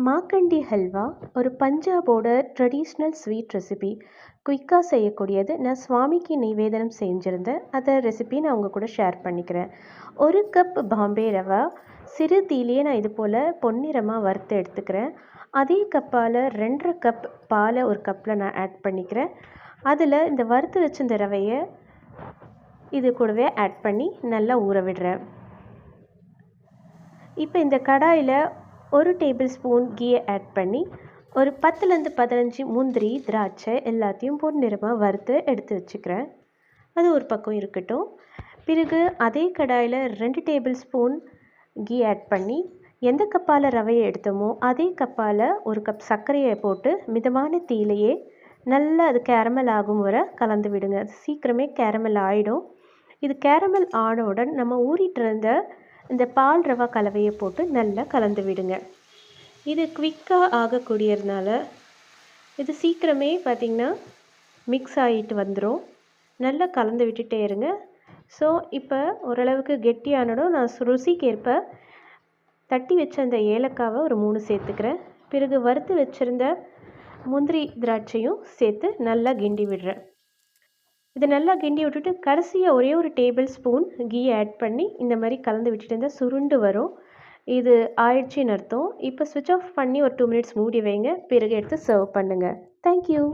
மாக்கண்டி ஹல்வா ஒரு பஞ்சாபோட traditional sweet recipe. குயிக்காக செய்யக்கூடியது. நான் சுவாமிக்கு நிவேதனம் செஞ்சுருந்தேன். அதை ரெசிபி நான் உங்கள் கூட ஷேர் பண்ணிக்கிறேன். 1 கப் பாம்பே ரவா சிறு தீயிலேயே நான் இது போல் பொன்னிறமாக வறுத்து எடுத்துக்கிறேன். அதே கப்பால் 2.5 கப் பாலை ஒரு கப்பில் நான் ஆட் பண்ணிக்கிறேன். அதில் இந்த வறுத்து வச்ச இந்த ரவையை இது கூடவே ஆட் பண்ணி நல்லா ஊற விடுறேன். இப்போ இந்த கடாயில் 1 டேபிள் ஸ்பூன் கீயை ஆட் பண்ணி ஒரு 10லேருந்து 15 முந்திரி திராட்சை எல்லாத்தையும் பொன்னிறமாக வறுத்து எடுத்து வச்சுக்கிறேன். அது ஒரு பக்கம் இருக்கட்டும். பிறகு அதே கடாயில் 2 டேபிள் ஸ்பூன் கீ ஆட் பண்ணி எந்த கப்பால் ரவையை எடுத்தோமோ அதே கப்பால் 1 கப் சர்க்கரையை போட்டு மிதமான தீயிலேயே நல்லா அது கேரமல் ஆகும் வரை கலந்து விடுங்க. அது சீக்கிரமே கேரமல் ஆகிடும். இது கேரமல் ஆனவுடன் நம்ம ஊறிட்டு இருந்த இந்த பால் ரவா கலவையை போட்டு நல்லா கலந்து விடுங்க. இது குவிக்காக ஆகக்கூடியதுனால இது சீக்கிரமே பார்த்திங்கன்னா மிக்ஸ் ஆகிட்டு வந்துடும். நல்லா கலந்து விட்டுட்டே இருங்க. ஸோ இப்போ ஓரளவுக்கு கெட்டியானதும் நான் ருசிக்கேற்ப தட்டி வச்ச அந்த ஏலக்காவை ஒரு 3 சேர்த்துக்கிறேன். பிறகு வறுத்து வச்சுருந்த முந்திரி திராட்சையும் சேர்த்து நல்லா கிண்டி விடுறேன். இதை நல்லா கிண்டி விட்டுட்டு கடைசியாக ஒரே ஒரு டேபிள் ஸ்பூன் கீ ஆட் பண்ணி இந்த மாதிரி கலந்து விட்டுட்டு இருந்தால் சுருண்டு வரும். இது ஆயிடுச்சின்னு அர்த்தம். இப்போ ஸ்விட்ச் ஆஃப் பண்ணி ஒரு 2 மினிட்ஸ் மூடி வைங்க. பிறகு எடுத்து சர்வ் பண்ணுங்கள். தேங்க்யூ.